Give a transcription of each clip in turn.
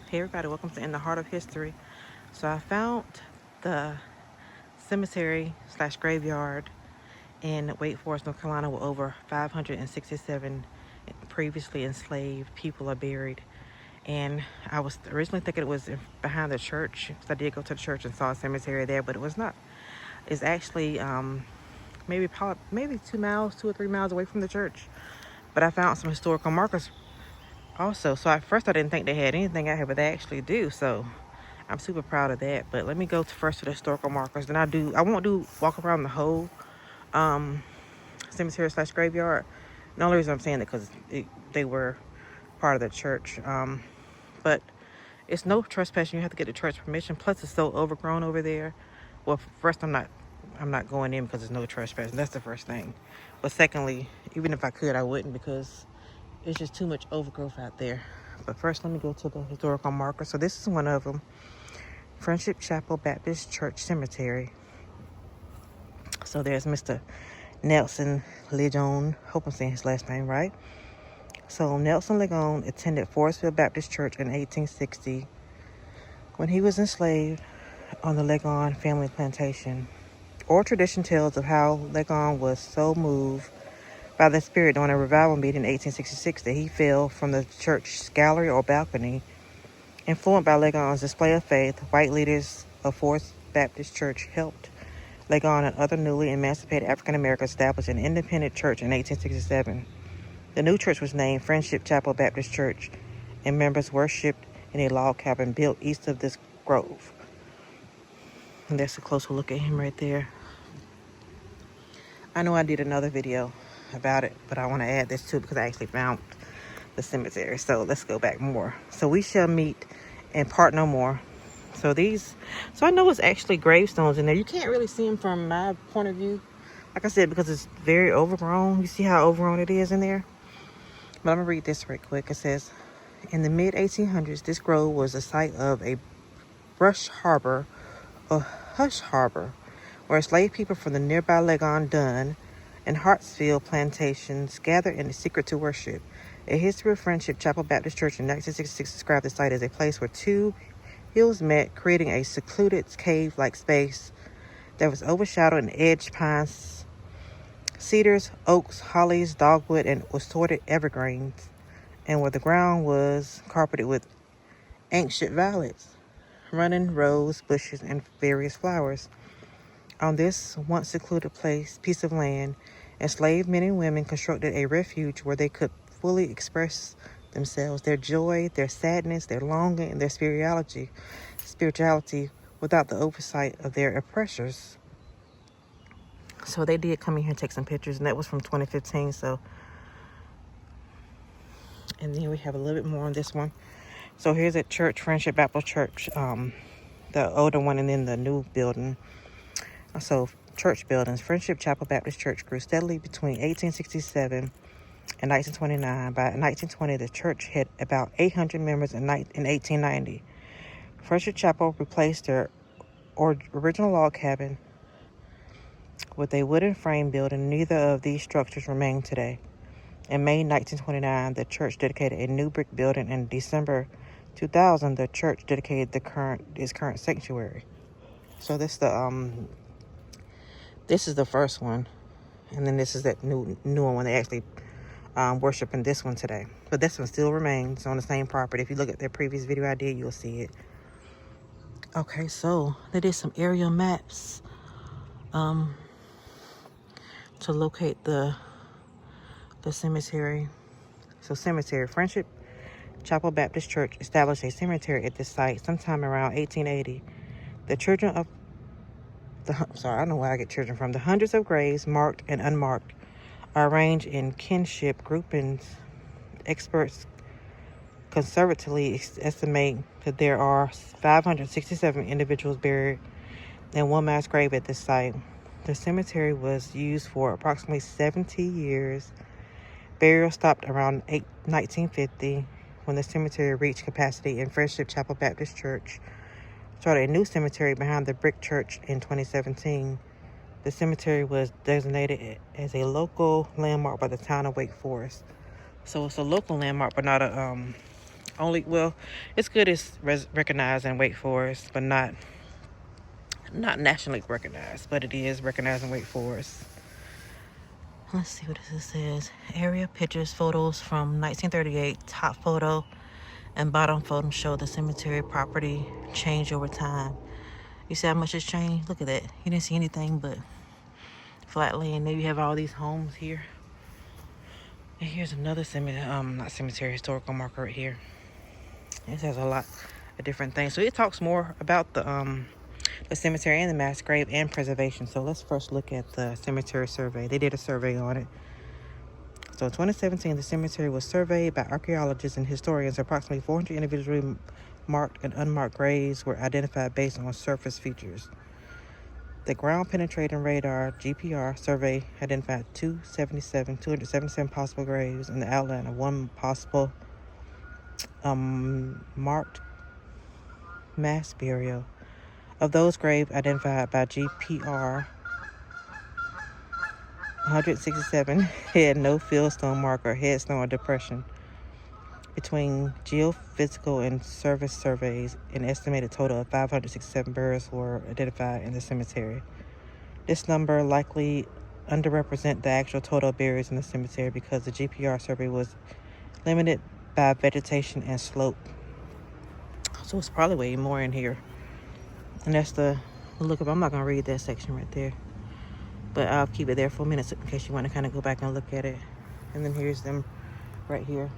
Hey everybody, welcome to In the Heart of History. So I found the cemetery slash graveyard in Wake Forest, North Carolina, where over 567 previously enslaved people are buried. And I was originally thinking it was behind the church, because I did go to the church and saw a cemetery there, but it was not. It's actually maybe 2 miles, 2 or 3 miles away from the church. But I found some historical markers also. So at first I didn't think they had anything out here, but they actually do. So I'm super proud of that. But let me go first to the historical markers. Then I won't do walk around the whole cemetery slash graveyard. The only reason I'm saying it because they were part of the church. But it's no trespassing. You have to get the church permission. Plus it's so overgrown over there. Well, first I'm not going in because there's no trespassing. That's the first thing. But secondly, even if I could, I wouldn't because it's just too much overgrowth out there. But first, let me go to the historical marker. So this is one of them. Friendship Chapel Baptist Church Cemetery. So there's Mr. Nelson Legon. Hope I'm saying his last name right. So Nelson Legon attended Forestville Baptist Church in 1860 when he was enslaved on the Legon family plantation. Oral tradition tells of how Legon was so moved by the Spirit during a revival meeting in 1866 that he fell from the church's gallery or balcony. Influenced by Legon's display of faith, white leaders of Forest Baptist Church helped Legon and other newly emancipated African Americans establish an independent church in 1867. The new church was named Friendship Chapel Baptist Church, and members worshipped in a log cabin built east of this grove. And that's a closer look at him right there. I know I did another video about it, but I want to add this too because I actually found the cemetery. So let's go back more. So we shall meet and part no more. So I know it's actually gravestones in there. You can't really see them from my point of view, like I said, because it's very overgrown. You see how overgrown it is in there? But I'm gonna read this right quick. It says, in the mid 1800s, this grove was the site of a brush harbor, or hush harbor, where enslaved people from the nearby Legon Dunn and Hartsfield plantations gathered in secret to worship. A history of Friendship Chapel Baptist Church in 1966 described the site as a place where two hills met, creating a secluded cave-like space that was overshadowed in edged pines, cedars, oaks, hollies, dogwood, and assorted evergreens, and where the ground was carpeted with ancient violets, running rose bushes, and various flowers. On this once secluded piece of land, enslaved men and women constructed a refuge where they could fully express themselves, their joy, their sadness, their longing, and their spirituality without the oversight of their oppressors. So they did come in here and take some pictures, and that was from 2015. So, and then we have a little bit more on this one. So here's at church, Friendship Baptist Church, the older one, and then the new building. So church buildings. Friendship Chapel Baptist Church grew steadily between 1867 and 1929. By 1920, the church had about 800 members in 1890. Friendship Chapel replaced their original log cabin with a wooden frame building. Neither of these structures remain today. In May 1929, the church dedicated a new brick building. In December 2000, the church dedicated its current sanctuary. So this is the first one, and then this is that new one. They actually worship in this one today, but this one still remains on the same property. If you look at their previous video I did, you'll see it. Okay, so they did some aerial maps to locate the cemetery. So cemetery, Friendship Chapel Baptist Church established a cemetery at this site sometime around 1880. The children of I don't know where I get children from. The hundreds of graves, marked and unmarked, are arranged in kinship groupings. Experts conservatively estimate that there are 567 individuals buried in one mass grave at this site. The cemetery was used for approximately 70 years. Burial stopped around 1950 when the cemetery reached capacity, and Friendship Chapel Baptist Church started a new cemetery behind the brick church in 2017. The cemetery was designated as a local landmark by the town of Wake Forest. So it's a local landmark, but not a Only, well, it's good it's recognized in Wake Forest, but not nationally recognized, but it is recognized in Wake Forest. Let's see what this says. Area pictures, photos from 1938. Top photo and bottom photo show the cemetery property change over time. You see how much it's changed? Look at that. You didn't see anything but flat land. There you have all these homes here. And here's another not cemetery, historical marker right here. It has a lot of different things. So it talks more about the cemetery and the mass grave and preservation. So let's first look at the cemetery survey. They did a survey on it. So in 2017, the cemetery was surveyed by archaeologists and historians. Approximately 400 individually marked and unmarked graves were identified based on surface features. The ground penetrating radar GPR survey identified 277 possible graves in the outline of one possible marked mass burial. Of those graves identified by GPR, 167 had no fieldstone marker, headstone, or depression. Between geophysical and surface surveys, an estimated total of 567 burials were identified in the cemetery. This number likely underrepresents the actual total of burials in the cemetery because the GPR survey was limited by vegetation and slope. So it's probably way more in here. And that's the look up. I'm not going to read that section right there, but I'll keep it there for a minute in case you want to kind of go back and look at it. And then here's them right here.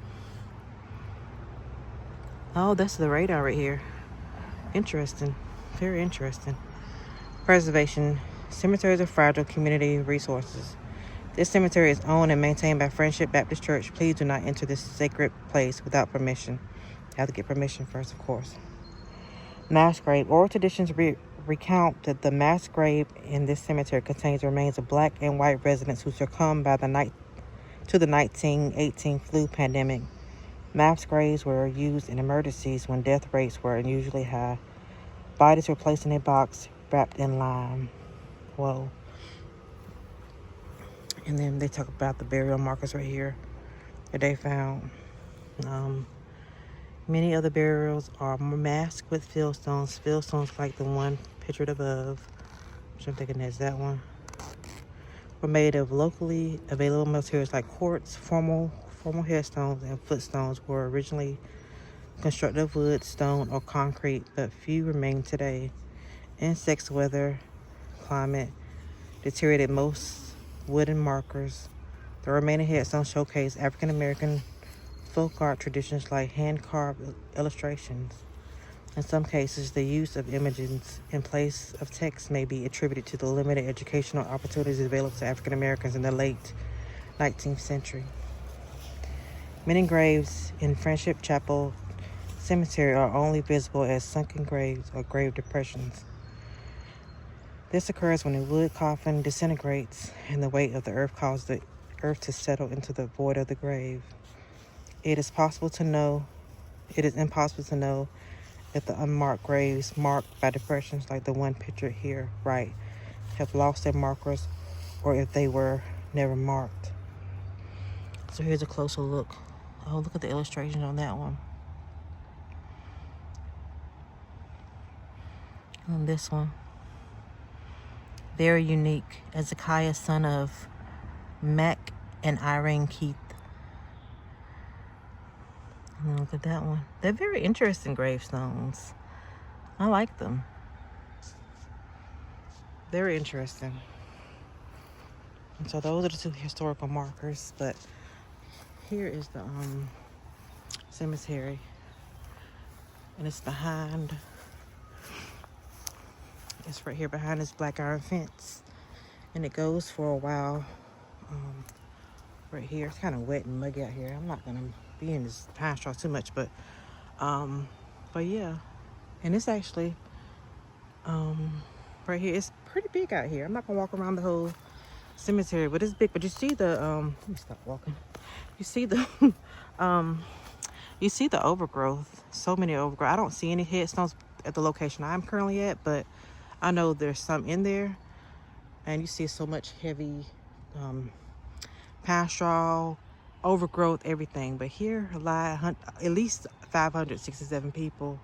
Oh, that's the radar right here. Interesting. Very interesting. Preservation. Cemeteries are fragile community resources. This cemetery is owned and maintained by Friendship Baptist Church. Please do not enter this sacred place without permission. You have to get permission first, of course. Mass grave. Oral traditions recount that the mass grave in this cemetery contains the remains of black and white residents who succumbed to the 1918 flu pandemic. Mass graves were used in emergencies when death rates were unusually high. Bodies were placed in a box wrapped in lime. Whoa. And then they talk about the burial markers right here that they found. Many other burials are masked with fieldstones. Fieldstones like the one pictured above, which I'm thinking is that one, were made of locally available materials like quartz. Formal headstones and footstones were originally constructed of wood, stone, or concrete, but few remain today. Insects, weather, climate deteriorated most wooden markers. The remaining headstones showcase African American folk art traditions like hand-carved illustrations. In some cases, the use of images in place of text may be attributed to the limited educational opportunities available to African Americans in the late 19th century. Many graves in Friendship Chapel Cemetery are only visible as sunken graves or grave depressions. This occurs when a wood coffin disintegrates and the weight of the earth causes the earth to settle into the void of the grave. It is impossible to know if the unmarked graves marked by depressions like the one pictured here, right, have lost their markers or if they were never marked. So here's a closer look. Oh, look at the illustration on that one. On this one. Very unique. Ezekiah, son of Mac and Irene Keith. And look at that one. They're very interesting gravestones. I like them. Very interesting. And so those are the two historical markers. But here is the cemetery. And it's behind. It's right here behind this black iron fence. And it goes for a while. Right here. It's kind of wet and muggy out here. I'm not going to be in this pine straw too much, but yeah. And it's actually right here. It's pretty big out here. I'm not gonna walk around the whole cemetery, but it's big. But you see the let me stop walking. You see the you see the overgrowth. So many overgrowth. I don't see any headstones at the location I'm currently at, but I know there's some in there. And you see so much heavy pine straw overgrowth, everything. But here lie at least 567 people,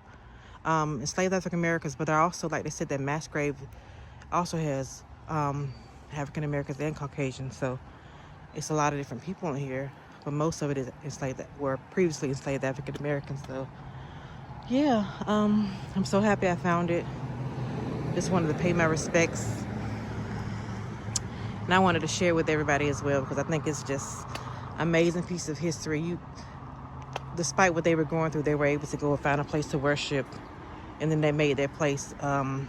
enslaved African Americans. But they're also, like they said, that mass grave also has African Americans and Caucasians. So it's a lot of different people in here, but most of it is enslaved that were previously enslaved African Americans. So yeah, I'm so happy I found it. Just wanted to pay my respects, and I wanted to share with everybody as well, because I think it's just amazing piece of history. Despite what they were going through, they were able to go and find a place to worship, and then they made their place a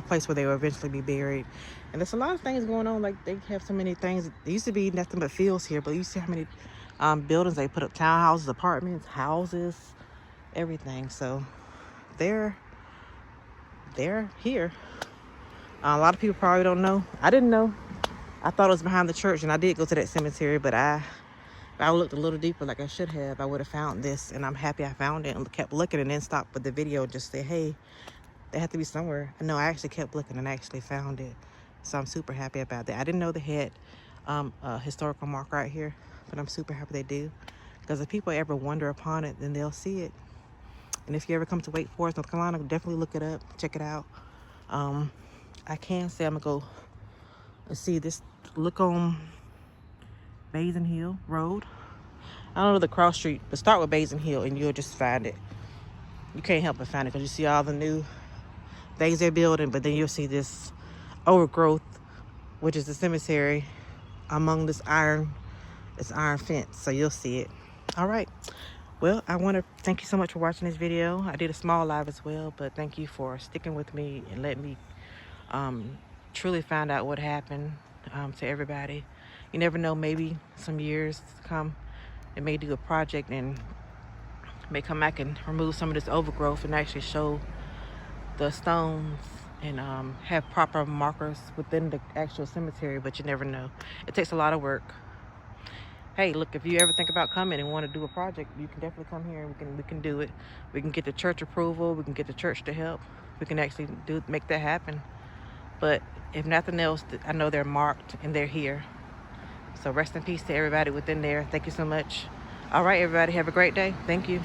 place where they will eventually be buried. And there's a lot of things going on. Like, they have so many things. It used to be nothing but fields here, but you see how many buildings they put up: townhouses, apartments, houses, everything. So they're here. A lot of people probably don't know. I didn't know. I thought it was behind the church, and I did go to that cemetery, but if I looked a little deeper like I should have, I would have found this. And I'm happy I found it and kept looking, and then stopped with the video and just say, hey, they have to be somewhere. No, I actually kept looking and actually found it. So I'm super happy about that. I didn't know they had a historical mark right here, but I'm super happy they do. Because if people ever wonder upon it, then they'll see it. And if you ever come to Wake Forest, North Carolina, definitely look it up, check it out. I can say I'm gonna go and see this. Look on Basin Hill Road. I don't know the cross street, but start with Basin Hill and you'll just find it. You can't help but find it because you see all the new things they're building, but then you'll see this overgrowth, which is the cemetery, among this iron fence. So you'll see it. All right. Well, I want to thank you so much for watching this video. I did a small live as well, but thank you for sticking with me and letting me truly find out what happened to everybody. You never know, maybe some years to come, they may do a project and may come back and remove some of this overgrowth and actually show the stones and have proper markers within the actual cemetery, but you never know. It takes a lot of work. Hey, look, if you ever think about coming and want to do a project, you can definitely come here and we can do it. We can get the church approval. We can get the church to help. We can actually make that happen. But if nothing else, I know they're marked and they're here. So rest in peace to everybody within there. Thank you so much. All right, everybody, have a great day. Thank you.